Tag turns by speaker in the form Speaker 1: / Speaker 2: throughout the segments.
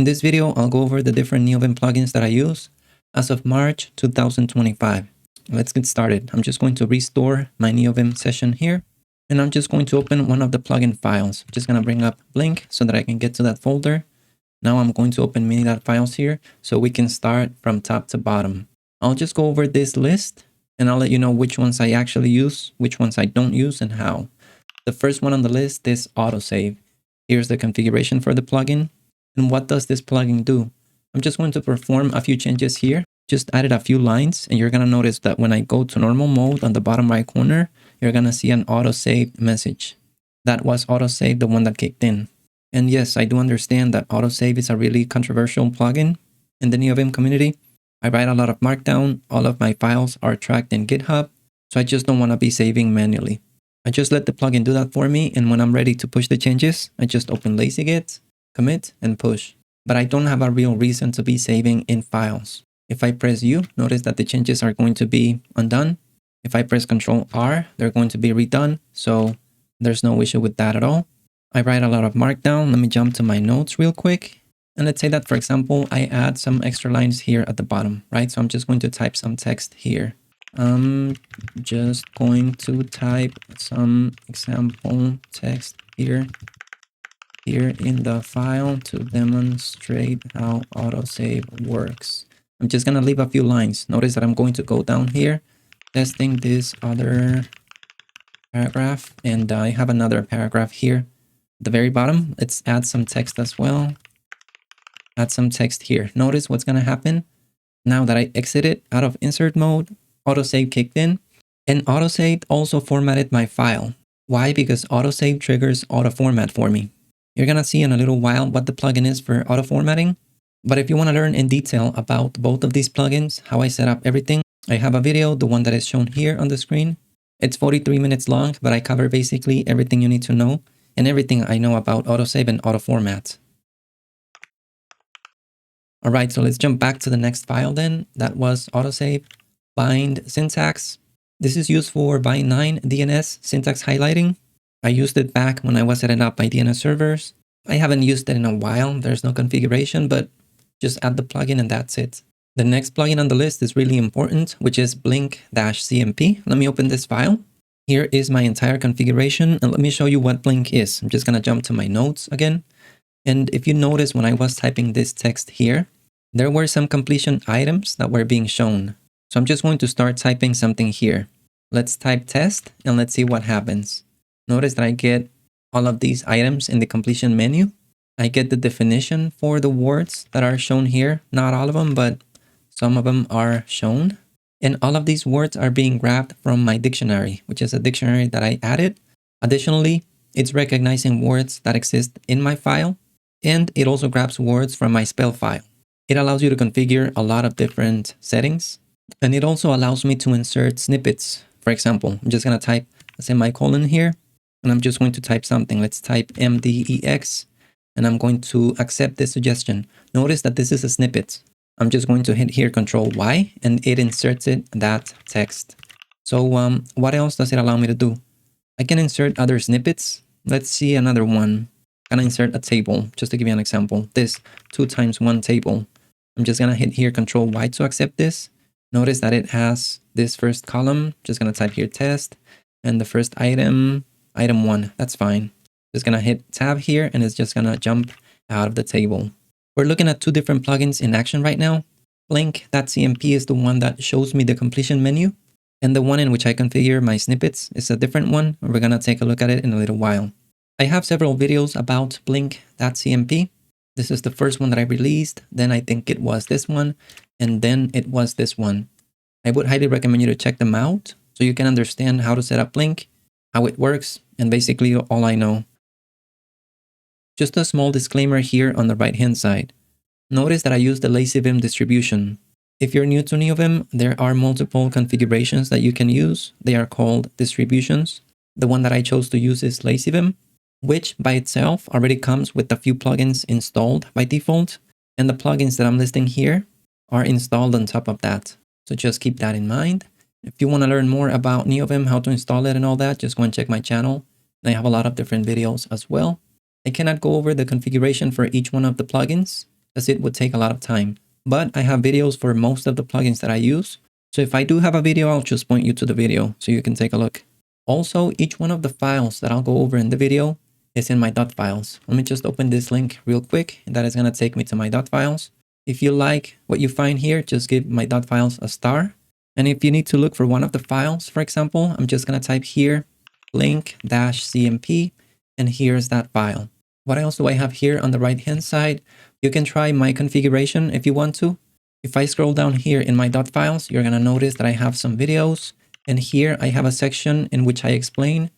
Speaker 1: In this video, I'll go over the different Neovim plugins that I use as of March 2025. Let's get started. I'm just going to restore my Neovim session here, and I'm just going to open one of the plugin files. I'm just going to bring up Blink so that I can get to that folder. Now I'm going to open mini.files here so we can start from top to bottom. I'll just go over this list and I'll let you know which ones I actually use, which ones I don't use, and how. The first one on the list is autosave. Here's the configuration for the plugin. And what does this plugin do? I'm just going to perform a few changes here. Just added a few lines, and you're going to notice that when I go to normal mode on the bottom right corner, you're going to see an autosave message. That was autosave, the one that kicked in. And yes, I do understand that autosave is a really controversial plugin in the Neovim community. I write a lot of markdown. All of my files are tracked in GitHub, so I just don't want to be saving manually. I just let the plugin do that for me, and when I'm ready to push the changes, I just open LazyGit, commit, and push. But I don't have a real reason to be saving in files. If I press U, notice that the changes are going to be undone. If I press Ctrl R, they're going to be redone, so there's no issue with that at all. I write a lot of markdown. Let me jump to my notes real quick. And let's say that, for example, I add some extra lines here at the bottom, right? So I'm just going to type some text here. I'm just going to type some example text here in the file to demonstrate how autosave works. I'm just going to leave a few lines. Notice that I'm going to go down here, testing this other paragraph, and I have another paragraph here. At the very bottom, let's add some text as well. Add some text here. Notice what's going to happen. Now that I exited out of insert mode, autosave kicked in, and autosave also formatted my file. Why? Because autosave triggers auto format for me. You're going to see in a little while what the plugin is for auto formatting. But if you want to learn in detail about both of these plugins, how I set up everything, I have a video, the one that is shown here on the screen. It's 43 minutes long, but I cover basically everything you need to know and everything I know about autosave and auto format. All right, so let's jump back to the next file then. That was autosave bind syntax. This is used for bind9 DNS syntax highlighting. I used it back when I was setting up my DNS servers. I haven't used it in a while. There's no configuration, but just add the plugin and that's it. The next plugin on the list is really important, which is blink.cmp. Let me open this file. Here is my entire configuration, and let me show you what Blink is. I'm just going to jump to my notes again. And if you notice when I was typing this text here, there were some completion items that were being shown. So I'm just going to start typing something here. Let's type test and let's see what happens. Notice that I get all of these items in the completion menu. I get the definition for the words that are shown here. Not all of them, but some of them are shown. And all of these words are being grabbed from my dictionary, which is a dictionary that I added. Additionally, it's recognizing words that exist in my file, and it also grabs words from my spell file. It allows you to configure a lot of different settings, and it also allows me to insert snippets. For example, I'm just going to type a semicolon here, and I'm just going to type something. Let's type MDEX, and I'm going to accept this suggestion. Notice that this is a snippet. I'm just going to hit here Control Y, and it inserts that text. So what else does it allow me to do? I can insert other snippets. Let's see another one. I'm gonna insert a table, just to give you an example. This 2x1 table. I'm just gonna hit here Control Y to accept this. Notice that it has this first column. Just gonna type here test, and the first item 1. That's fine. Just gonna hit tab here, and it's just gonna jump out of the table. We're looking at two different plugins in action right now. Blink.cmp is the one that shows me the completion menu, and the one in which I configure my snippets is a different one. We're gonna take a look at it in a little while. I have several videos about blink.cmp. This is the first one that I released. Then I think it was this one, and then it was this one. I would highly recommend you to check them out so you can understand how to set up Blink, how it works, and basically all I know. Just a small disclaimer here on the right-hand side. Notice that I use the LazyVim distribution. If you're new to Neovim, there are multiple configurations that you can use. They are called distributions. The one that I chose to use is LazyVim, which by itself already comes with a few plugins installed by default. And the plugins that I'm listing here are installed on top of that. So just keep that in mind. If you want to learn more about Neovim, how to install it and all that, just go and check my channel. I have a lot of different videos as well. I cannot go over the configuration for each one of the plugins. as it would take a lot of time. But I have videos for most of the plugins that I use. So if I do have a video, I'll just point you to the video so you can take a look. Also, each one of the files that I'll go over in the video is in my .files. Let me just open this link real quick. That is going to take me to my .files. If you like what you find here, just give my .files a star. And if you need to look for one of the files, for example, I'm just going to type here blink.cmp, and here's that file. What else do I have here on the right hand side? You can try my configuration if you want to. If I scroll down here in my .files, you're going to notice that I have some videos, and here I have a section in which I explain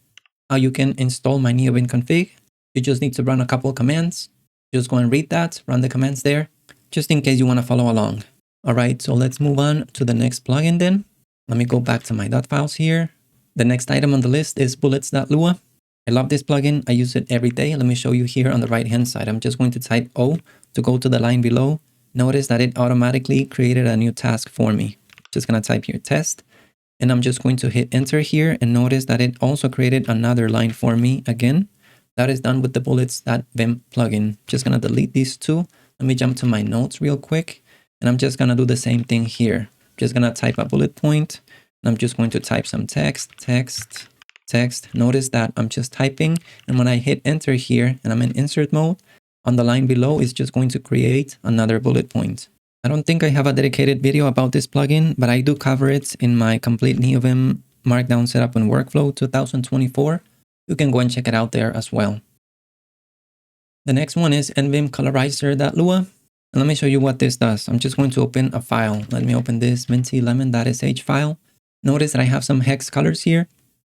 Speaker 1: how you can install my Neovim config. You just need to run a couple commands. Just go and read that, run the commands there, just in case you want to follow along. All right, so let's move on to the next plugin then. Let me go back to my .files here. The next item on the list is bullets.lua. I love this plugin. I use it every day. Let me show you here on the right hand side. I'm just going to type O to go to the line below. Notice that it automatically created a new task for me. Just going to type here test, and I'm just going to hit enter here, and notice that it also created another line for me again. That is done with the bullets.vim plugin. Just going to delete these two. Let me jump to my notes real quick, and I'm just going to do the same thing here. Just going to type a bullet point, and I'm just going to type some text. Notice that I'm just typing, and when I hit enter here and I'm in insert mode, on the line below is just going to create another bullet point. I don't think I have a dedicated video about this plugin, but I do cover it in my complete Neovim Markdown Setup and Workflow 2024. You can go and check it out there as well. The next one is nvim-colorizer.lua. And let me show you what this does. I'm just going to open a file. Let me open this minty-lemon.sh file. Notice that I have some hex colors here,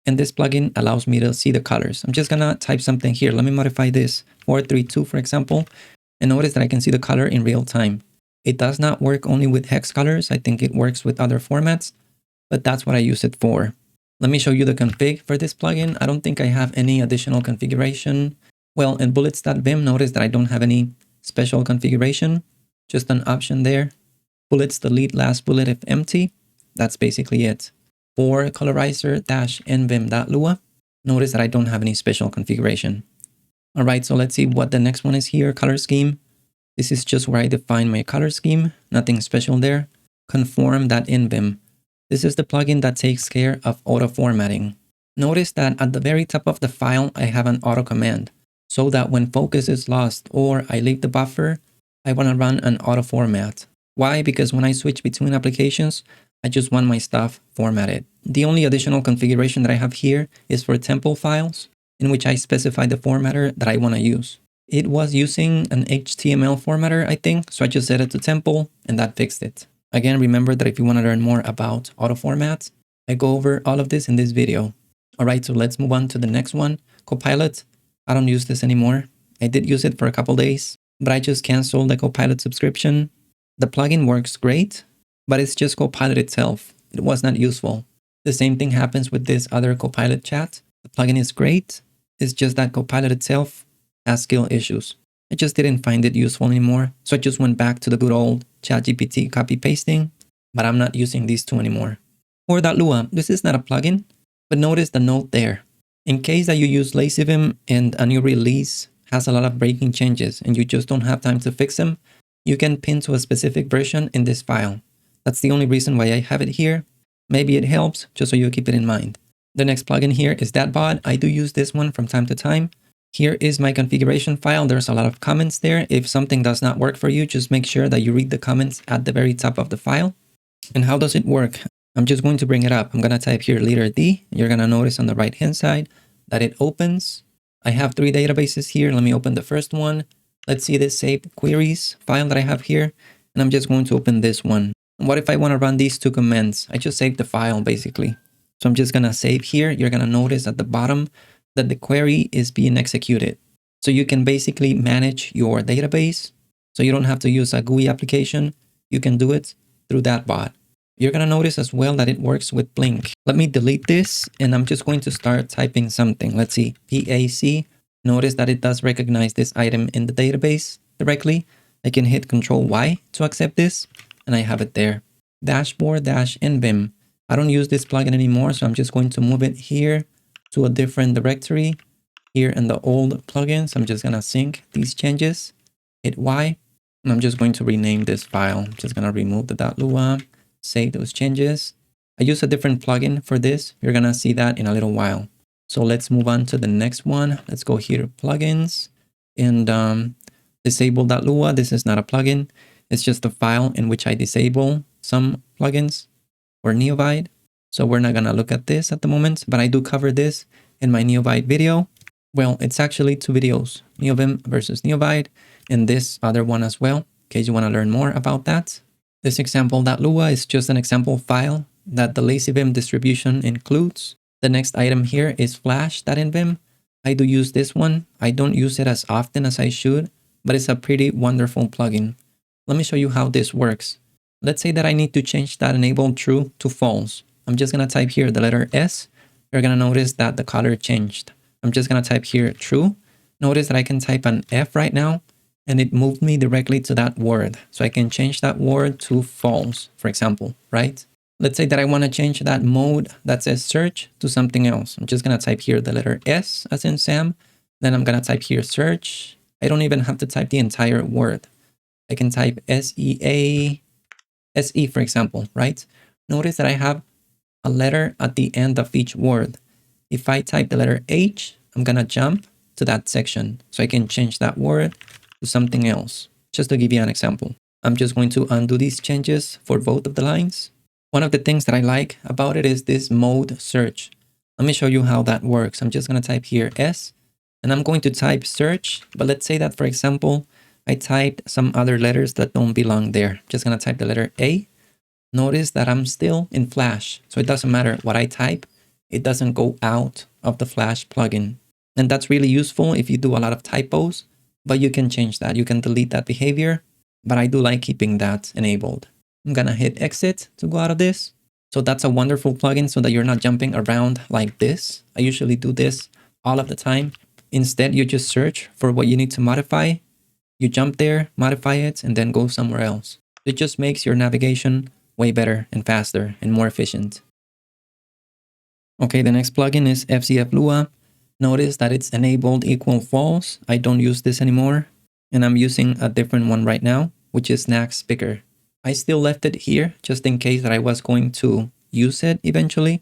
Speaker 1: and this plugin allows me to see the colors. I'm just gonna type something here. Let me modify this 432, for example, and notice that I can see the color in real time. It does not work only with hex colors. I think it works with other formats, but that's what I use it for. Let me show you the config for this plugin. I don't think I have any additional configuration. Well, in bullets.vim, notice that I don't have any special configuration, just an option there. Bullets delete last bullet if empty. That's basically it. For colorizer-nvim.lua, notice that I don't have any special configuration. All right, so let's see what the next one is here, color scheme. This is just where I define my color scheme, nothing special there. Conform.nvim. This is the plugin that takes care of auto formatting. Notice that at the very top of the file, I have an auto command, so that when focus is lost or I leave the buffer, I want to run an auto format. Why? Because when I switch between applications, I just want my stuff formatted. The only additional configuration that I have here is for temple files, in which I specify the formatter that I want to use. It was using an HTML formatter, I think, so I just set it to temple, and that fixed it. Again, remember that if you want to learn more about auto formats, I go over all of this in this video. All right, so let's move on to the next one, Copilot. I don't use this anymore. I did use it for a couple days, but I just canceled the Copilot subscription. The plugin works great, but it's just Copilot itself. It was not useful. The same thing happens with this other Copilot chat. The plugin is great. It's just that Copilot itself has skill issues. I just didn't find it useful anymore. So I just went back to the good old ChatGPT copy pasting, but I'm not using these two anymore. For .lua, this is not a plugin, but notice the note there. In case that you use LazyVim and a new release has a lot of breaking changes and you just don't have time to fix them, you can pin to a specific version in this file. That's the only reason why I have it here. Maybe it helps, just so you keep it in mind. The next plugin here is dadbod. I do use this one from time to time. Here is my configuration file. There's a lot of comments there. If something does not work for you, just make sure that you read the comments at the very top of the file. And how does it work? I'm just going to bring it up. I'm going to type here letter D. You're going to notice on the right hand side that it opens. I have 3 databases here. Let me open the first one. Let's see this saved queries file that I have here. And I'm just going to open this one. What if I want to run these 2 commands? I just saved the file basically. So I'm just going to save here. You're going to notice at the bottom that the query is being executed. So you can basically manage your database. So you don't have to use a GUI application. You can do it through dadbod. You're going to notice as well that it works with Blink. Let me delete this, and I'm just going to start typing something. Let's see, PAC. Notice that it does recognize this item in the database directly. I can hit Control-Y to accept this, and I have it there. Dashboard-nvim. I don't use this plugin anymore, so I'm just going to move it here to a different directory. Here in the old plugins, I'm just going to sync these changes. Hit Y. And I'm just going to rename this file. I'm just going to remove the .lua, save those changes. I use a different plugin for this. You're going to see that in a little while. So let's move on to the next one. Let's go here, plugins, and disable.lua. This is not a plugin. It's just a file in which I disable some plugins for Neovim. So we're not going to look at this at the moment, but I do cover this in my Neovim video. Well, it's actually two videos, Neovim versus Neovim, and this other one as well, in case you want to learn more about that. This example.lua is just an example file that the LazyVim distribution includes. The next item here is flash.nvim. I do use this one. I don't use it as often as I should, but it's a pretty wonderful plugin. Let me show you how this works. Let's say that I need to change that enable true to false. I'm just going to type here the letter S. You're going to notice that the color changed. I'm just going to type here true. Notice that I can type an F right now, and it moved me directly to that word. So I can change that word to false, for example, right? Let's say that I want to change that mode that says search to something else. I'm just going to type here the letter S as in Sam. Then I'm going to type here search. I don't even have to type the entire word. I can type SEA, SE, for example, right? Notice that I have a letter at the end of each word. If I type the letter H, I'm going to jump to that section. So I can change that word to something else. Just to give you an example. I'm just going to undo these changes for both of the lines. One of the things that I like about it is this mode search. Let me show you how that works. I'm just going to type here S, and I'm going to type search. But let's say that, for example, I typed some other letters that don't belong there. I'm just going to type the letter A. Notice that I'm still in Flash. So it doesn't matter what I type. It doesn't go out of the Flash plugin. And that's really useful if you do a lot of typos, but you can change that. You can delete that behavior, but I do like keeping that enabled. I'm going to hit exit to go out of this. So that's a wonderful plugin so that you're not jumping around like this. I usually do this all of the time. Instead, you just search for what you need to modify. You jump there, modify it, and then go somewhere else. It just makes your navigation way better and faster and more efficient. Okay, the next plugin is FCF-Lua. Notice that it's enabled equal false. I don't use this anymore. And I'm using a different one right now, which is Snacks Picker. I still left it here just in case that I was going to use it eventually,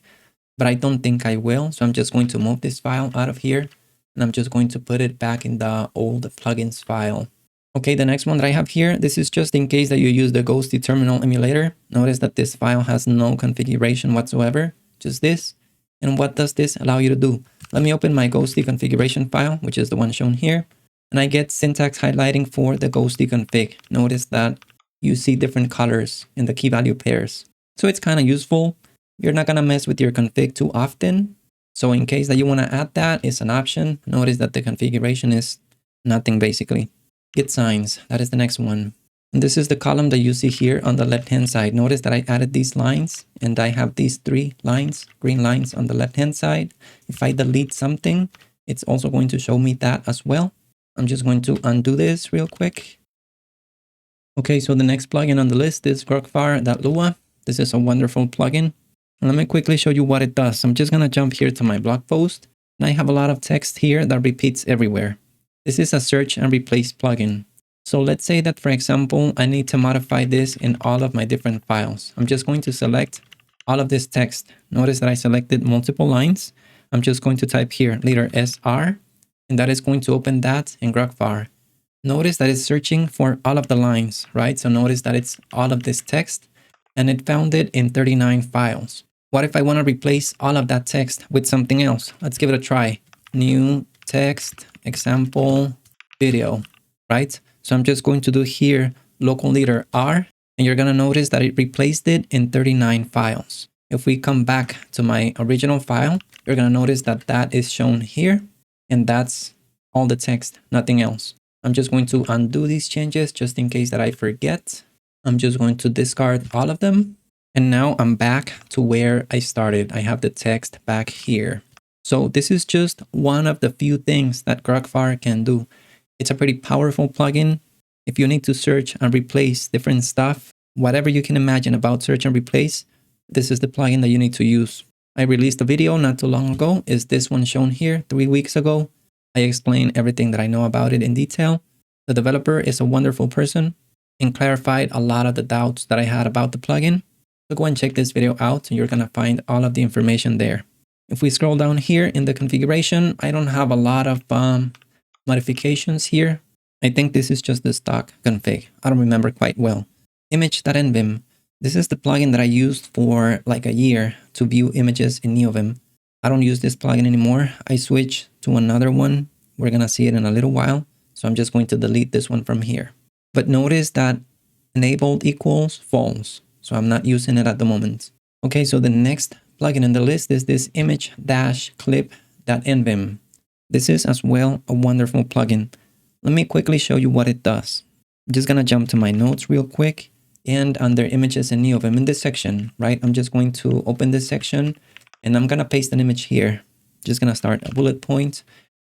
Speaker 1: but I don't think I will. So I'm just going to move this file out of here, and I'm just going to put it back in the old plugins file. Okay, the next one that I have here, this is just in case that you use the ghostty terminal emulator. Notice that this file has no configuration whatsoever, just this. And what does this allow you to do? Let me open my ghostty configuration file, which is the one shown here, and I get syntax highlighting for the ghostty config. Notice that you see different colors in the key value pairs. So it's kind of useful. You're not going to mess with your config too often. So in case that you want to add that, it's an option. Notice that the configuration is nothing basically. Gitsigns, that is the next one. And this is the column that you see here on the left-hand side. Notice that I added these lines and I have these 3 lines, green lines on the left-hand side. If I delete something, it's also going to show me that as well. I'm just going to undo this real quick. Okay, so the next plugin on the list is grug-far.lua. This is a wonderful plugin. And let me quickly show you what it does. I'm just going to jump here to my blog post. And I have a lot of text here that repeats everywhere. This is a search and replace plugin. So let's say that, for example, I need to modify this in all of my different files. I'm just going to select all of this text. Notice that I selected multiple lines. I'm just going to type here letter SR, and that is going to open that in grug-far. Notice that it's searching for all of the lines, right? So notice that it's all of this text, and it found it in 39 files. What if I want to replace all of that text with something else? Let's give it a try. New text example video, right? So I'm just going to do here local letter R, and you're going to notice that it replaced it in 39 files. If we come back to my original file, you're going to notice that that is shown here, and that's all the text, nothing else. I'm just going to undo these changes just in case that I forget. I'm just going to discard all of them. And now I'm back to where I started. I have the text back here. So this is just one of the few things that grug-far can do. It's a pretty powerful plugin. If you need to search and replace different stuff, whatever you can imagine about search and replace, this is the plugin that you need to use. I released a video not too long ago. Is this one shown here 3 weeks ago? I explain everything that I know about it in detail. The developer is a wonderful person. and clarified a lot of the doubts that I had about the plugin. So go and check this video out and you're going to find all of the information there. If we scroll down here in the configuration, I don't have a lot of modifications here. I think this is just the stock config. I don't remember quite well. Image.nvim. This is the plugin that I used for like a year to view images in Neovim. I don't use this plugin anymore. I switched to another one. We're going to see it in a little while. So I'm just going to delete this one from here. But notice that enabled equals false. So I'm not using it at the moment. Okay, so the next plugin in the list is this image-clip.nvim. This is as well a wonderful plugin. Let me quickly show you what it does. I'm just going to jump to my notes real quick. And under images in Neovim, in this section, right, I'm just going to open this section and I'm going to paste an image here. Just going to start a bullet point.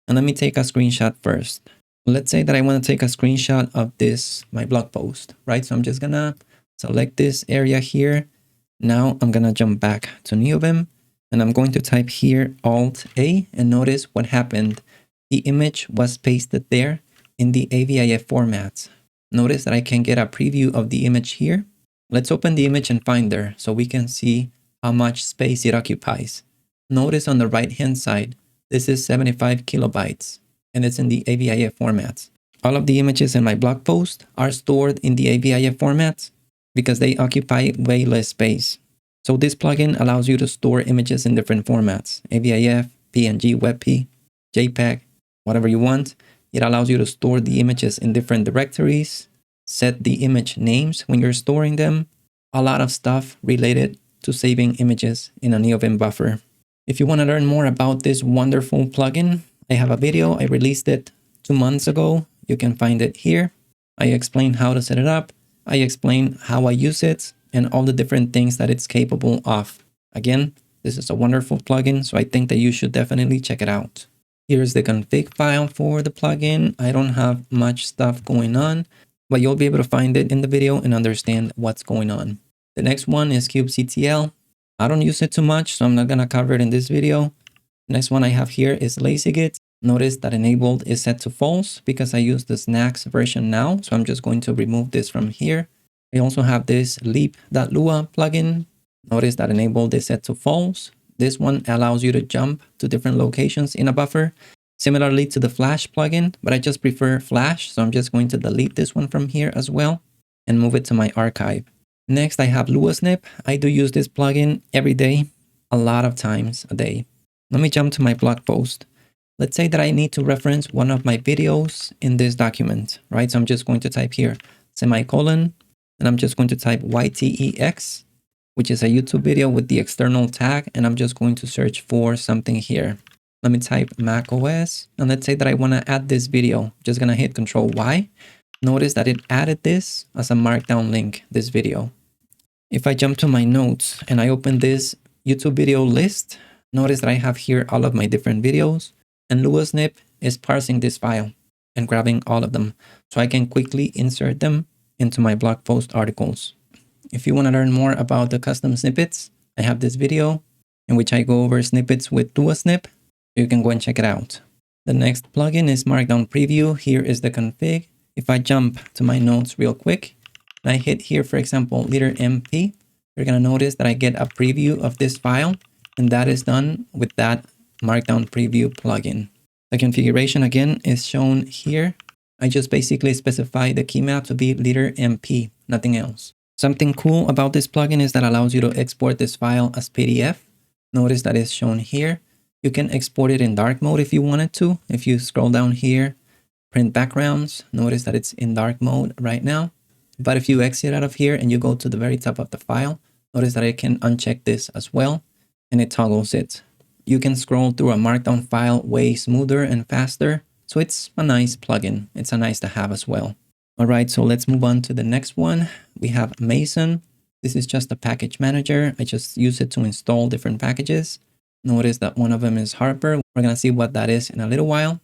Speaker 1: And let me take a screenshot first. Let's say that I want to take a screenshot of this, my blog post, right? So I'm just going to select this area here. Now I'm going to jump back to Neovim and I'm going to type here Alt-A and notice what happened. The image was pasted there in the AVIF format. Notice that I can get a preview of the image here. Let's open the image in Finder so we can see how much space it occupies. Notice on the right hand side, this is 75 kilobytes and it's in the AVIF format. All of the images in my blog post are stored in the AVIF format because they occupy way less space. So this plugin allows you to store images in different formats, AVIF, PNG, WebP, JPEG, whatever you want. It allows you to store the images in different directories, set the image names when you're storing them, a lot of stuff related to saving images in a Neovim buffer. If you want to learn more about this wonderful plugin, I have a video. I released it 2 months ago. You can find it here. I explain how to set it up. I explain how I use it and all the different things that it's capable of. Again, this is a wonderful plugin, so I think that you should definitely check it out. Here's the config file for the plugin. I don't have much stuff going on, but you'll be able to find it in the video and understand what's going on. The next one is kubectl. I don't use it too much, so I'm not going to cover it in this video. Next one I have here is LazyGit. Notice that enabled is set to false because I use the snacks version now. So I'm just going to remove this from here. I also have this leap.lua plugin. Notice that enabled is set to false. This one allows you to jump to different locations in a buffer, similarly to the Flash plugin, but I just prefer Flash. So I'm just going to delete this one from here as well and move it to my archive. Next, I have Lua snip. I do use this plugin every day, a lot of times a day. Let me jump to my blog post. Let's say that I need to reference one of my videos in this document, right? So I'm just going to type here, semicolon, and I'm just going to type YTEX, which is a YouTube video with the external tag. And I'm just going to search for something here. Let me type Mac OS. And let's say that I want to add this video. I'm just going to hit Control Y. Notice that it added this as a markdown link, this video. If I jump to my notes and I open this YouTube video list, notice that I have here all of my different videos. And Lua snip is parsing this file and grabbing all of them. So I can quickly insert them into my blog post articles. If you want to learn more about the custom snippets, I have this video in which I go over snippets with Lua snip. You can go and check it out. The next plugin is markdown-preview. Here is the config. If I jump to my notes real quick, and I hit here, for example, letter MP, you're going to notice that I get a preview of this file, and that is done with that markdown-preview plugin. The configuration again is shown here. I just basically specify the key map to be letter MP, nothing else. Something cool about this plugin is that allows you to export this file as PDF. Notice that it's shown here. You can export it in dark mode if you wanted to. If you scroll down here, print backgrounds, notice that it's in dark mode right now. But if you exit out of here and you go to the very top of the file, notice that I can uncheck this as well, and it toggles it. You can scroll through a markdown file way smoother and faster. So it's a nice plugin. It's a nice to have as well. All right, so let's move on to the next one. We have Mason. This is just a package manager. I just use it to install different packages. Notice that one of them is Harper. We're going to see what that is in a little while.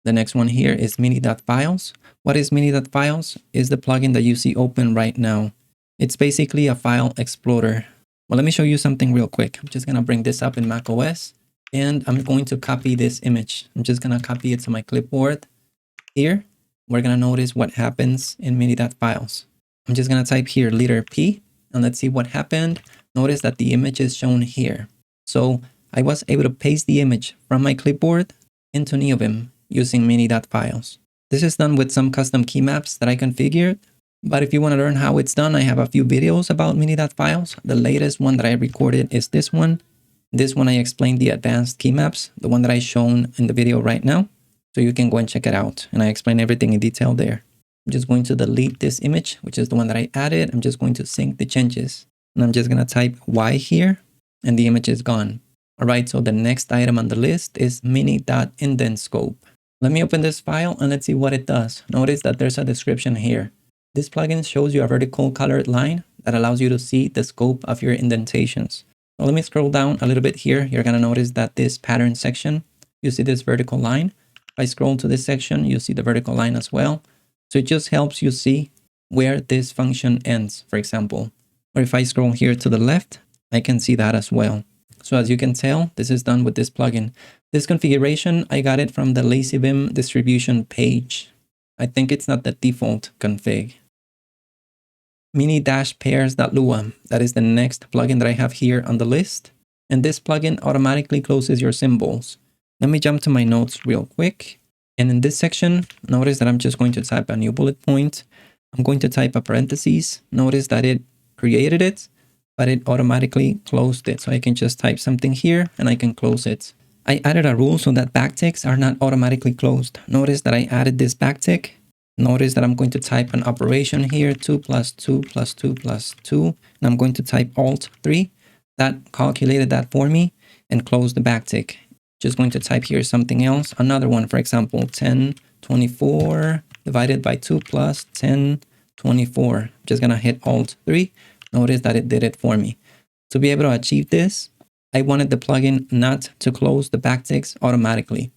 Speaker 1: The next one here is mini.files. What is mini.files? Is the plugin that you see open right now. It's basically a file explorer. Well, let me show you something real quick. I'm just going to bring this up in Mac OS and I'm going to copy this image. I'm just going to copy it to my clipboard here. we're gonna notice what happens in mini.files. I'm just gonna type here letter P and let's see what happened. Notice that the image is shown here. So I was able to paste the image from my clipboard into Neovim using mini.files. This is done with some custom key maps that I configured. But if you want to learn how it's done, I have a few videos about mini.files. The latest one that I recorded is this one. This one I explained the advanced key maps, the one that I shown in the video right now. So you can go and check it out. And I explain everything in detail there. I'm just going to delete this image, which is the one that I added. I'm just going to sync the changes. And I'm just going to type Y here and the image is gone. All right, so the next item on the list is mini.indentscope. Let me open this file and let's see what it does. Notice that there's a description here. This plugin shows you a vertical colored line that allows you to see the scope of your indentations. So let me scroll down a little bit here. You're going to notice that this pattern section, you see this vertical line. If I scroll to this section, you see the vertical line as well. So it just helps you see where this function ends, for example. Or if I scroll here to the left, I can see that as well. So as you can tell, this is done with this plugin. This configuration, I got it from the LazyVim distribution page. I think it's not the default config. Mini-pairs.lua. That is the next plugin that I have here on the list. And this plugin automatically closes your symbols. Let me jump to my notes real quick. And in this section, notice that I'm just going to type a new bullet point. I'm going to type a parentheses. Notice that it created it, but it automatically closed it. So I can just type something here and I can close it. I added a rule so that backticks are not automatically closed. Notice that I added this backtick. Notice that I'm going to type an operation here, 2 plus 2 plus 2 plus 2. And I'm going to type Alt 3. That calculated that for me and closed the backtick. Just going to type here something else. Another one, for example, 1024 divided by 2 plus 1024. Just going to hit Alt 3. Notice that it did it for me. To be able to achieve this, I wanted the plugin not to close the backticks automatically.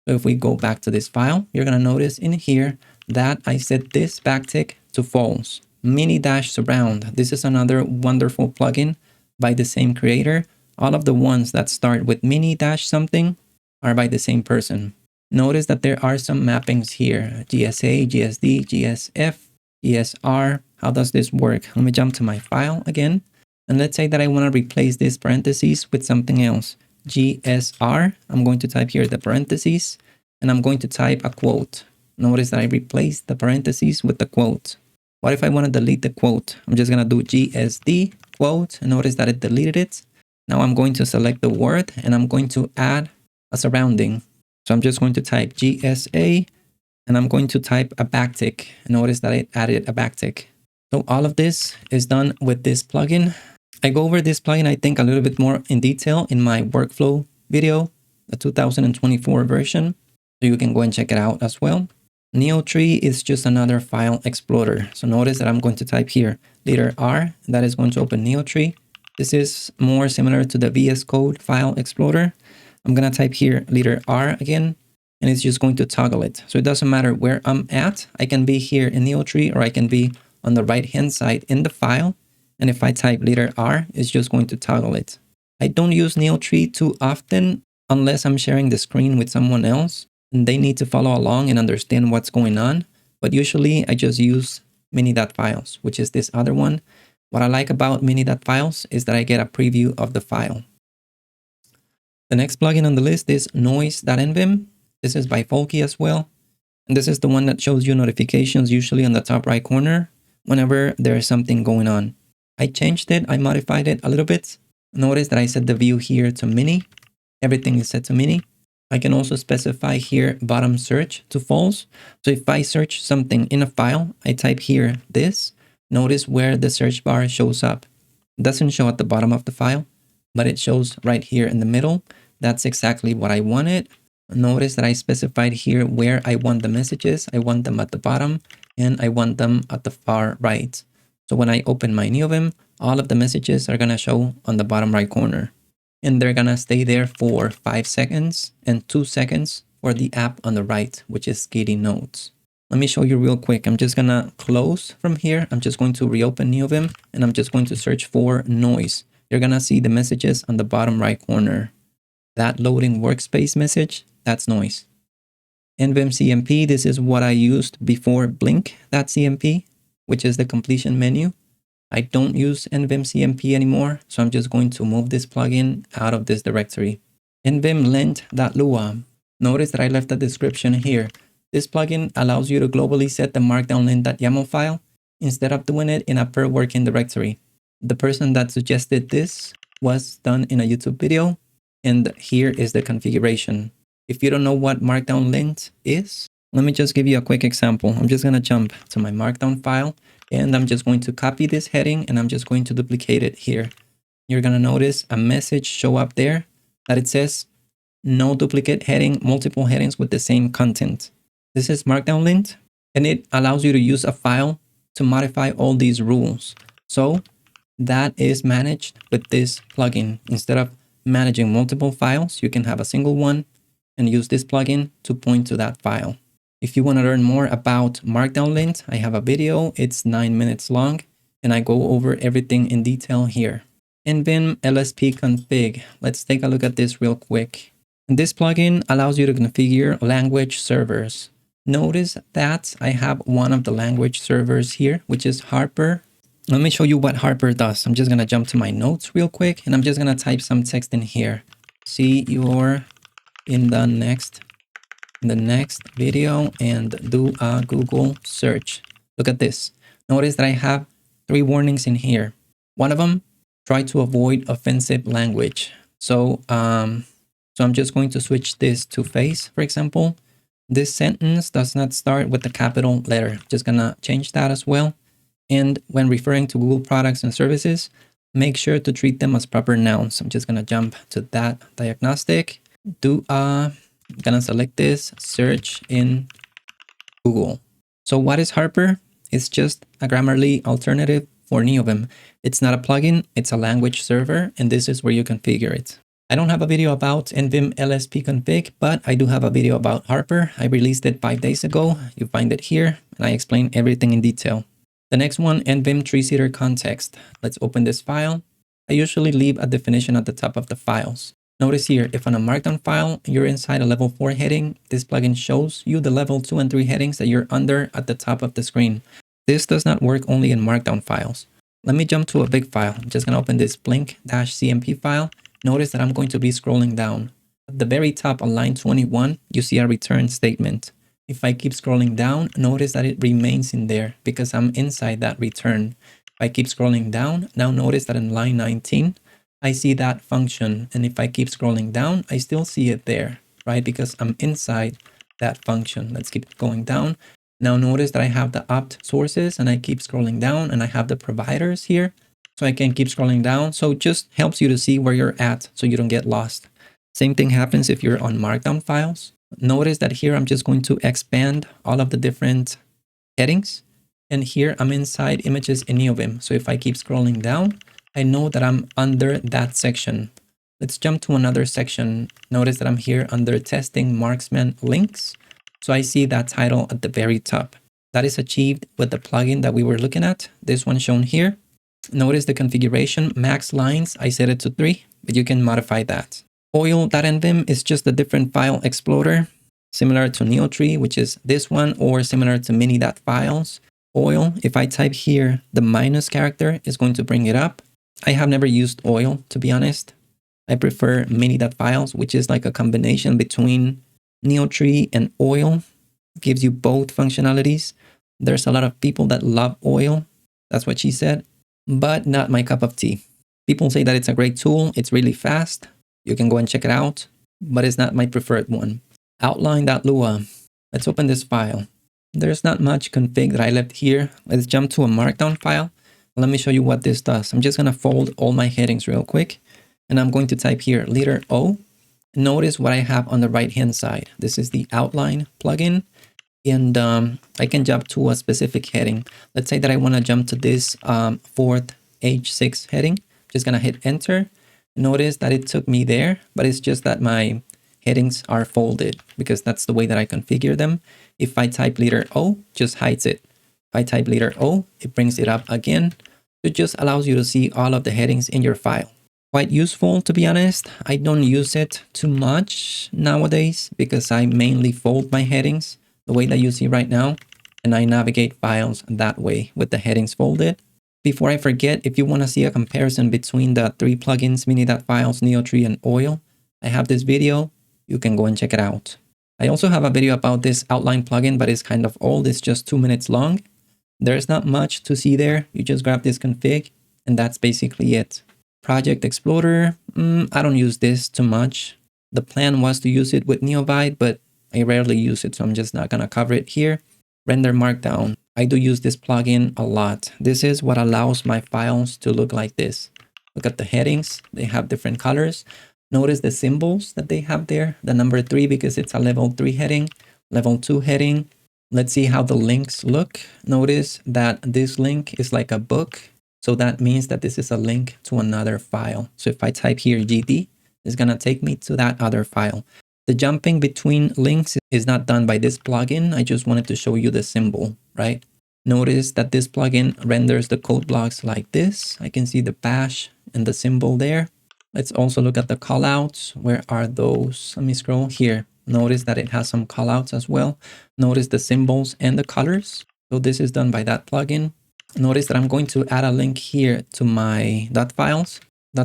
Speaker 1: So if we go back to this file, you're going to notice in here that I set this backtick to false. Mini-surround. This is another wonderful plugin by the same creator. All of the ones that start with mini-something are by the same person. Notice that there are some mappings here. GSA, GSD, GSF, GSR. How does this work? Let me jump to my file again. And let's say that I want to replace this parentheses with something else. GSR. I'm going to type here the parentheses and I'm going to type a quote. Notice that I replaced the parentheses with the quote. What if I want to delete the quote? I'm just going to do GSD quote and notice that it deleted it. Now I'm going to select the word and I'm going to add a surrounding. So I'm just going to type GSA and I'm going to type a backtick. Notice that it added a backtick. So all of this is done with this plugin. I go over this plugin, I think, a little bit more in detail in my workflow video, the 2024 version. So you can go and check it out as well. Neo-tree is just another file explorer. So notice that I'm going to type here letter R, and that is going to open Neo-tree. This is more similar to the VS Code file explorer. I'm going to type here letter R again, and it's just going to toggle it. So it doesn't matter where I'm at. I can be here in Neo-tree or I can be on the right-hand side in the file. And if I type letter R, it's just going to toggle it. I don't use Neo-tree too often unless I'm sharing the screen with someone else and they need to follow along and understand what's going on. But usually I just use mini.files, which is this other one. What I like about mini.files is that I get a preview of the file. The next plugin on the list is noice.nvim. This is by Folky as well. And this is the one that shows you notifications usually on the top right corner whenever there is something going on. I changed it, I modified it a little bit. Notice that I set the view here to mini. Everything is set to mini. I can also specify here bottom search to false. So if I search something in a file, I type here this. Notice where the search bar shows up. It doesn't show at the bottom of the file, but it shows right here in the middle. That's exactly what I wanted. Notice that I specified here where I want the messages. I want them at the bottom and I want them at the far right. So when I open my Neovim, all of the messages are going to show on the bottom right corner. And they're going to stay there for 5 seconds and 2 seconds for the app on the right, which is Gitty Notes. Let me show you real quick. I'm just going to close from here. I'm just going to reopen Neovim and I'm just going to search for noise. You're going to see the messages on the bottom right corner. That loading workspace message, that's noise. nvim-cmp, this is what I used before blink.cmp, which is the completion menu. I don't use nvim-cmp anymore, so I'm just going to move this plugin out of this directory. nvim-lint.lua. Notice that I left a description here. This plugin allows you to globally set the markdown-lint.yaml file instead of doing it in a per working directory. The person that suggested this was done in a YouTube video, and here is the configuration. If you don't know what markdown-lint is, let me just give you a quick example. I'm just going to jump to my markdown file, and I'm just going to copy this heading, and I'm just going to duplicate it here. You're going to notice a message show up there that it says, no duplicate heading, multiple headings with the same content. This is markdown-lint, and it allows you to use a file to modify all these rules. So that is managed with this plugin. Instead of managing multiple files, you can have a single one and use this plugin to point to that file. If you want to learn more about markdown-lint, I have a video. It's 9 minutes long, and I go over everything in detail here. nvim-lspconfig. Let's take a look at this real quick. This plugin allows you to configure language servers. Notice that I have one of the language servers here, which is Harper. Let me show you what Harper does. I'm just going to jump to my notes real quick, and I'm just going to type some text in here. See you in the next video and do a Google search. Look at this. Notice that I have 3 warnings in here. One of them, try to avoid offensive language. So I'm just going to switch this to face, for example. This sentence does not start with the capital letter. Just gonna change that as well. And when referring to Google products and services, make sure to treat them as proper nouns. I'm just gonna jump to that diagnostic. Gonna select this, search in Google. So what is Harper? It's just a Grammarly alternative for Neovim. It's not a plugin, it's a language server, and this is where you configure it. I don't have a video about nvim-lspconfig, but I do have a video about Harper. I released it 5 days ago. You find it here, and I explain everything in detail. The next one, nvim-treesitter-context. Let's open this file. I usually leave a definition at the top of the files. Notice here, if on a markdown file, you're inside a level 4 heading, this plugin shows you the level 2 and 3 headings that you're under at the top of the screen. This does not work only in markdown files. Let me jump to a big file. I'm just going to open this blink.cmp file. Notice that I'm going to be scrolling down. At the very top on line 21, you see a return statement. If I keep scrolling down, notice that it remains in there because I'm inside that return. If I keep scrolling down, now notice that in line 19, I see that function. And if I keep scrolling down, I still see it there, right? Because I'm inside that function. Let's keep going down. Now notice that I have the opt sources and I keep scrolling down and I have the providers here. So I can keep scrolling down. So it just helps you to see where you're at so you don't get lost. Same thing happens if you're on markdown files. Notice that here I'm just going to expand all of the different headings. And here I'm inside images in Neovim. So if I keep scrolling down, I know that I'm under that section. Let's jump to another section. Notice that I'm here under testing marksman links. So I see that title at the very top. That is achieved with the plugin that we were looking at. This one shown here. Notice the configuration, max lines, I set it to 3, but you can modify that. Oil.nvim is just a different file explorer, similar to neo-tree, which is this one, or similar to mini.files. Oil, if I type here, the minus character is going to bring it up. I have never used oil, to be honest. I prefer mini.files, which is like a combination between neo-tree and oil. It gives you both functionalities. There's a lot of people that love oil. That's what she said. But not my cup of tea. People say that it's a great tool. It's really fast. You can go and check it out, but it's not my preferred one. Outline.lua. Let's open this file. There's not much config that I left here. Let's jump to a markdown file. Let me show you what this does. I'm just going to fold all my headings real quick, and I'm going to type here letter O. Notice what I have on the right-hand side. This is the outline plugin. And I can jump to a specific heading. Let's say that I want to jump to this 4th H6 heading. Just going to hit enter. Notice that it took me there, but it's just that my headings are folded because that's the way that I configure them. If I type letter O, just hides it. If I type letter O, it brings it up again. It just allows you to see all of the headings in your file. quite useful, to be honest. I don't use it too much nowadays because I mainly fold my headings the way that you see right now, and I navigate files that way with the headings folded. Before I forget, if you want to see a comparison between the 3 plugins, mini.files, neo-tree, and oil, I have this video. You can go and check it out. I also have a video about this outline plugin, but it's kind of old. It's just 2 minutes long. There's not much to see there. You just grab this config, and that's basically it. Project Explorer, I don't use this too much. The plan was to use it with Neovim, but I rarely use it, so I'm just not gonna cover it here. Render Markdown. I do use this plugin a lot. This is what allows my files to look like this. Look at the headings. They have different colors. Notice the symbols that they have there. The number 3 because it's a level 3 heading, level 2 heading. Let's see how the links look. Notice that this link is like a book. So that means that this is a link to another file. So if I type here GD, it's gonna take me to that other file. The jumping between links is not done by this plugin. I just wanted to show you the symbol, right? Notice that this plugin renders the code blocks like this. I can see the bash and the symbol there. Let's also look at the callouts. Where are those? Let me scroll here. Notice that it has some callouts as well. Notice the symbols and the colors. So this is done by that plugin. Notice that I'm going to add a link here to my .files.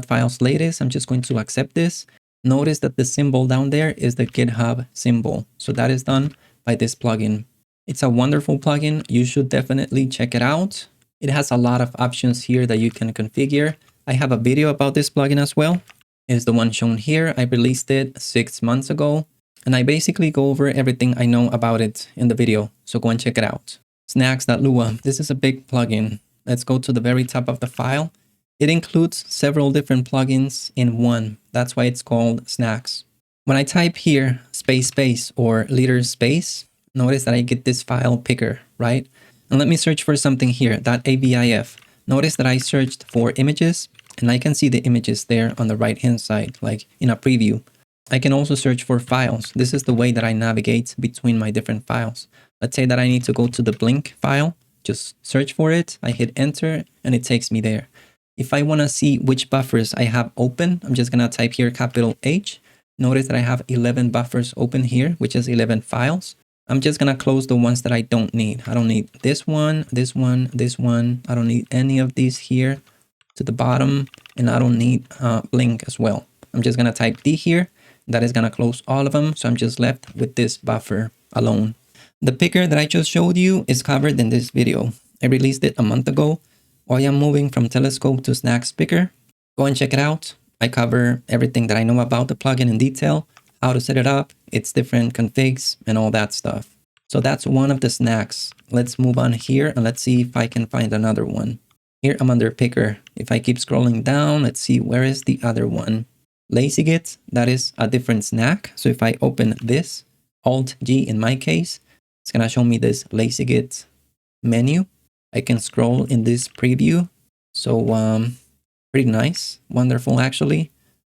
Speaker 1: .files latest. I'm just going to accept this. Notice that the symbol down there is the GitHub symbol. So that is done by this plugin. It's a wonderful plugin. You should definitely check it out. It has a lot of options here that you can configure. I have a video about this plugin as well. It's the one shown here. I released it 6 months ago. And I basically go over everything I know about it in the video. So go and check it out. Snacks.lua. This is a big plugin. Let's go to the very top of the file. It includes several different plugins in one. That's why it's called Snacks. When I type here space or liter space, notice that I get this file picker, right? And let me search for something here, .avif. Notice that I searched for images and I can see the images there on the right hand side, like in a preview. I can also search for files. This is the way that I navigate between my different files. Let's say that I need to go to the blink file, just search for it. I hit enter and it takes me there. If I want to see which buffers I have open, I'm just going to type here capital H. Notice that I have 11 buffers open here, which is 11 files. I'm just going to close the ones that I don't need. I don't need this one, this one, this one. I don't need any of these here to the bottom, and I don't need blink as well. I'm just going to type D here. That is going to close all of them. So I'm just left with this buffer alone. The picker that I just showed you is covered in this video. I released it a month ago. Why I'm moving from telescope to snacks picker. Go and check it out. I cover everything that I know about the plugin in detail, how to set it up, its different configs, and all that stuff. So that's one of the snacks. Let's move on here and let's see if I can find another one. Here I'm under picker. If I keep scrolling down, let's see where is the other one. LazyGit, that is a different snack. So if I open this, Alt-G in my case, it's gonna show me this LazyGit menu. I can scroll in this preview. So pretty nice, wonderful actually.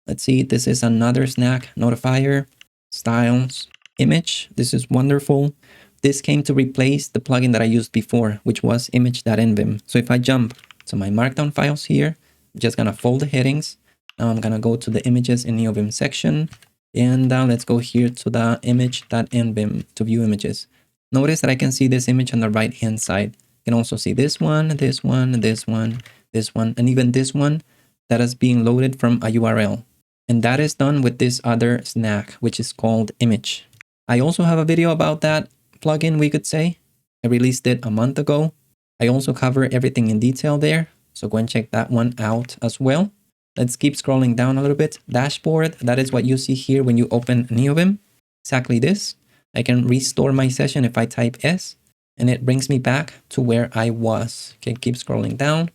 Speaker 1: Let's see, this is another snack, notifier, styles, image. This is wonderful. This came to replace the plugin that I used before, which was image.nvim. So if I jump to my markdown files here, I'm just gonna fold the headings. Now I'm gonna go to the images in Neovim section. And let's go here to the image.nvim to view images. Notice that I can see this image on the right hand side. You can also see this one, this one, this one, this one, and even this one that is being loaded from a URL. And that is done with this other snack, which is called image. I also have a video about that plugin, we could say. I released it a month ago. I also cover everything in detail there. So go and check that one out as well. Let's keep scrolling down a little bit. Dashboard, that is what you see here when you open Neovim. Exactly this. I can restore my session if I type S, and it brings me back to where I was. Okay, keep scrolling down.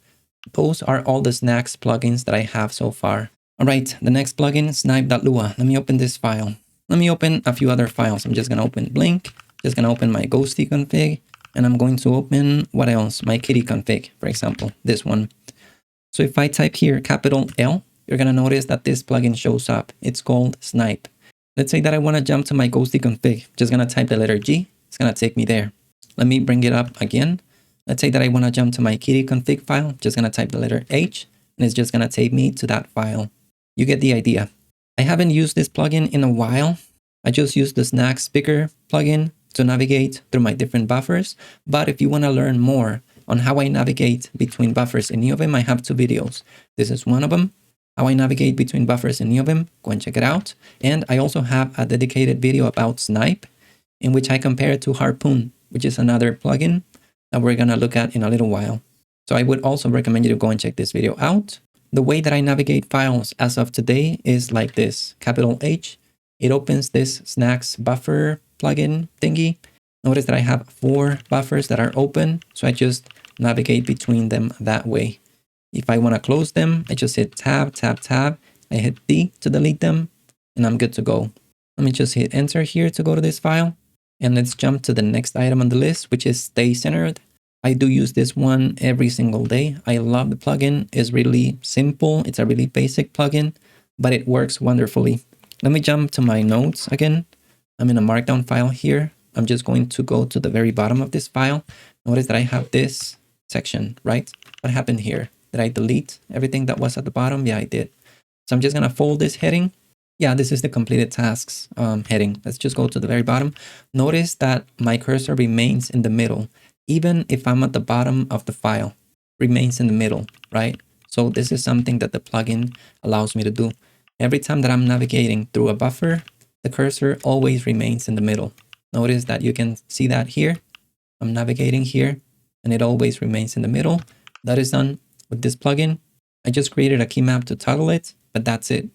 Speaker 1: Those are all the snacks plugins that I have so far. All right, the next plugin, snipe.lua. Let me open this file. Let me open a few other files. I'm just gonna open blink, just gonna open my ghostty config, and I'm going to open, what else? My kitty config, for example, this one. So if I type here capital L, you're gonna notice that this plugin shows up. It's called Snipe. Let's say that I wanna jump to my ghostty config. Just gonna type the letter G. It's gonna take me there. Let me bring it up again. Let's say that I wanna jump to my kitty config file. Just gonna type the letter H, and it's just gonna take me to that file. you get the idea. I haven't used this plugin in a while. I just used the Snacks Picker plugin to navigate through my different buffers. But if you want to learn more on how I navigate between buffers in Neovim, I have 2 videos. This is one of them, how I navigate between buffers in Neovim. Go and check it out. And I also have a dedicated video about Snipe, in which I compare it to Harpoon, which is another plugin that we're going to look at in a little while. So I would also recommend you to go and check this video out. The way that I navigate files as of today is like this, capital H. It opens this Snacks buffer plugin thingy. Notice that I have 4 buffers that are open, so I just navigate between them that way. If I want to close them, I just hit tab, tab, tab. I hit D to delete them, and I'm good to go. Let me just hit enter here to go to this file. And let's jump to the next item on the list, which is Stay Centered. I do use this one every single day. I love the plugin. It's really simple. It's a really basic plugin, but it works wonderfully. Let me jump to my notes again. I'm in a markdown file here. I'm just going to go to the very bottom of this file. Notice that I have this section, right? What happened here? Did I delete everything that was at the bottom? Yeah, I did. So I'm just going to fold this heading. Yeah, this is the completed tasks heading. Let's just go to the very bottom. Notice that my cursor remains in the middle. Even if I'm at the bottom of the file, remains in the middle, right? So this is something that the plugin allows me to do. Every time that I'm navigating through a buffer, the cursor always remains in the middle. Notice that you can see that here. I'm navigating here and it always remains in the middle. That is done with this plugin. I just created a key map to toggle it, but that's it.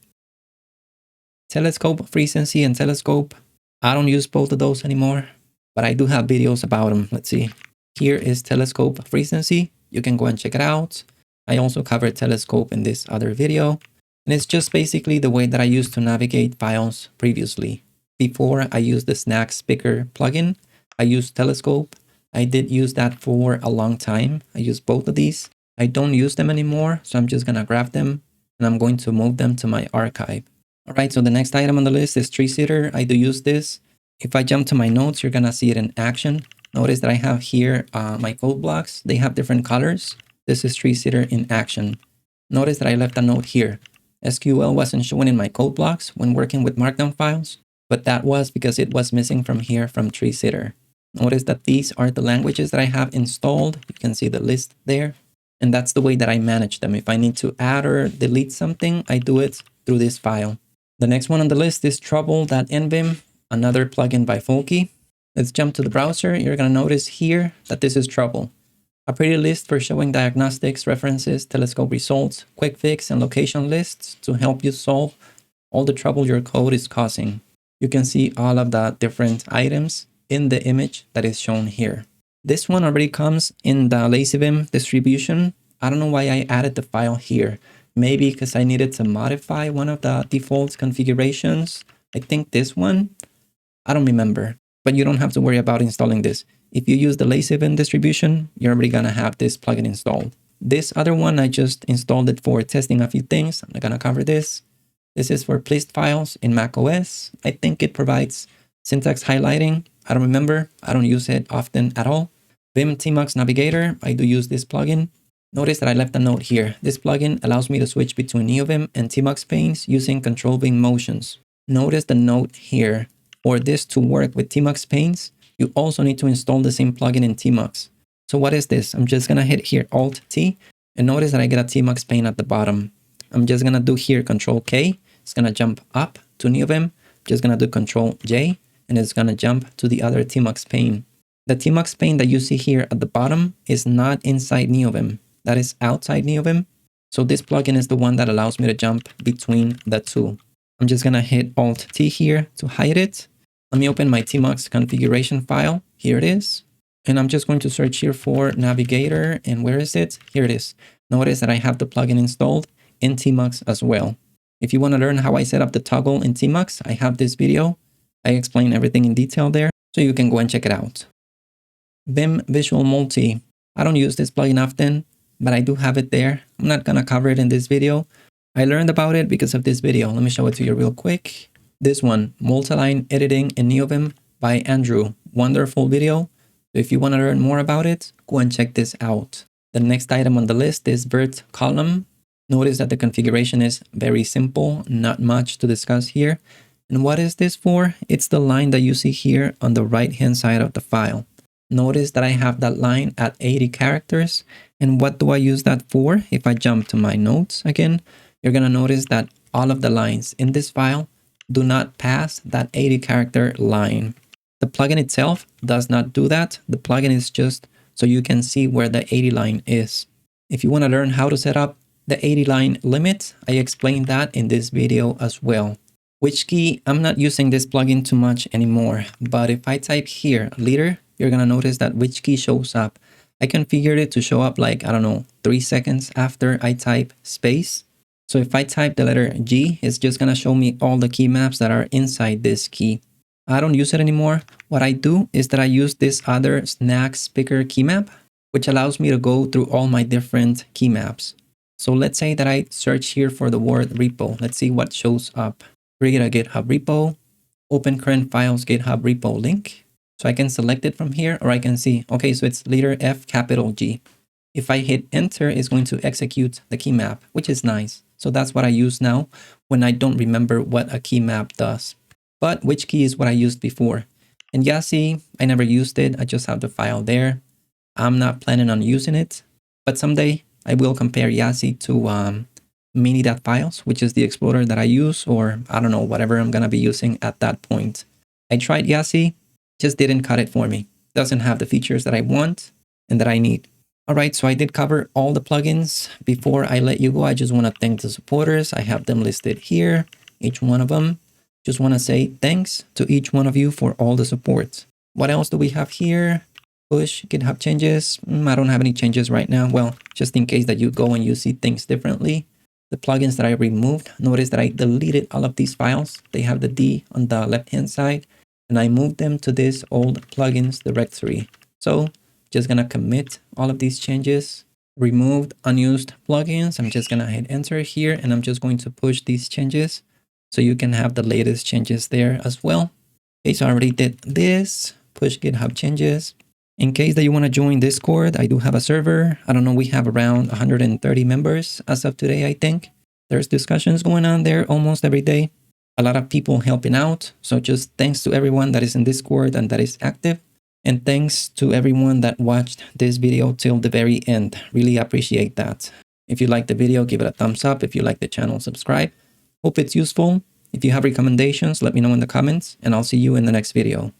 Speaker 1: Telescope, frequency, and telescope. I don't use both of those anymore, but I do have videos about them. Let's see. Here is telescope frequency. You can go and check it out. I also covered telescope in this other video. And it's just basically the way that I used to navigate files previously. Before I used the Snacks Picker plugin, I used telescope. I did use that for a long time. I used both of these. I don't use them anymore, so I'm just going to grab them and I'm going to move them to my archive. All right, so the next item on the list is tree sitter. I do use this. If I jump to my notes, you're going to see it in action. Notice that I have here my code blocks. They have different colors. This is tree sitter in action. Notice that I left a note here. SQL wasn't showing in my code blocks when working with markdown files, but that was because it was missing from here from tree sitter. Notice that these are the languages that I have installed. You can see the list there. And that's the way that I manage them. If I need to add or delete something, I do it through this file. The next one on the list is trouble.nvim, another plugin by Folky. Let's jump to the browser. You're going to notice here that this is trouble. A pretty list for showing diagnostics, references, telescope results, quick fix, and location lists to help you solve all the trouble your code is causing. You can see all of the different items in the image that is shown here. This one already comes in the LazyVim distribution. I don't know why I added the file here. Maybe because I needed to modify one of the default configurations. I think this one. I don't remember. But you don't have to worry about installing this. If you use the LazyVim distribution, you're already going to have this plugin installed. This other one, I just installed it for testing a few things. I'm not going to cover this. This is for list files in macOS. I think it provides syntax highlighting. I don't remember. I don't use it often at all. Vim Tmux Navigator. I do use this plugin. Notice that I left a note here. This plugin allows me to switch between Neovim and Tmux panes using control-vim motions. Notice the note here. For this to work with Tmux panes, you also need to install the same plugin in Tmux. So what is this? I'm just going to hit here Alt-T and notice that I get a Tmux pane at the bottom. I'm just going to do here Control-K. It's going to jump up to Neovim. Just going to do Control-J and it's going to jump to the other Tmux pane. The Tmux pane that you see here at the bottom is not inside Neovim. That is outside Neovim. So this plugin is the one that allows me to jump between the two. I'm just going to hit Alt-T here to hide it. Let me open my Tmux configuration file. Here it is. And I'm just going to search here for Navigator. And where is it? Here it is. Notice that I have the plugin installed in Tmux as well. If you want to learn how I set up the toggle in Tmux, I have this video. I explain everything in detail there, so you can go and check it out. Vim Visual Multi. I don't use this plugin often, but I do have it there. I'm not going to cover it in this video. I learned about it because of this video. Let me show it to you real quick. This one, multi-line editing in Neovim by Andrew. Wonderful video. If you want to learn more about it, go and check this out. The next item on the list is vert column. Notice that the configuration is very simple, not much to discuss here. And what is this for? It's the line that you see here on the right-hand side of the file. Notice that I have that line at 80 characters. And what do I use that for? If I jump to my notes again, you're going to notice that all of the lines in this file do not pass that 80 character line. The plugin itself does not do that. The plugin is just so you can see where the 80 line is. If you want to learn how to set up the 80 line limit, I explained that in this video as well. Which key? I'm not using this plugin too much anymore, but if I type here leader, you're going to notice that which key shows up. I configured it to show up like, I don't know, 3 seconds after I type space. So if I type the letter G, it's just going to show me all the key maps that are inside this key. I don't use it anymore. What I do is that I use this other snacks picker key map, which allows me to go through all my different key maps. So let's say that I search here for the word repo. Let's see what shows up. Create a GitHub repo, open current files GitHub repo link. So I can select it from here, or I can see, okay, so it's leader F capital G. If I hit enter, it's going to execute the key map, which is nice. So that's what I use now when I don't remember what a key map does. But which key is what I used before? And Yasi, I never used it. I just have the file there. I'm not planning on using it, but someday I will compare Yasi to mini.files, which is the explorer that I use, or I don't know, whatever I'm going to be using at that point. I tried Yasi, just didn't cut it for me. Doesn't have the features that I want and that I need. All right, so I did cover all the plugins. Before I let you go, I just want to thank the supporters. I have them listed here, each one of them. Just want to say thanks to each one of you for all the support. What else do we have here? Push GitHub changes. I don't have any changes right now. Well, just in case that you go and you see things differently. The plugins that I removed, notice that I deleted all of these files. They have the D on the left-hand side, and I moved them to this old plugins directory. So just gonna commit all of these changes. Removed unused plugins. I'm just gonna hit enter here, and I'm just going to push these changes so you can have the latest changes there as well. Okay, so I already did this. Push GitHub changes. In case that you want to join Discord, I do have a server. I don't know, we have around 130 members as of today, I think. There's discussions going on there almost every day. A lot of people helping out. So just thanks to everyone that is in Discord and that is active. And thanks to everyone that watched this video till the very end. Really appreciate that. If you like the video, give it a thumbs up. If you like the channel, subscribe. Hope it's useful. If you have recommendations, let me know in the comments, and I'll see you in the next video.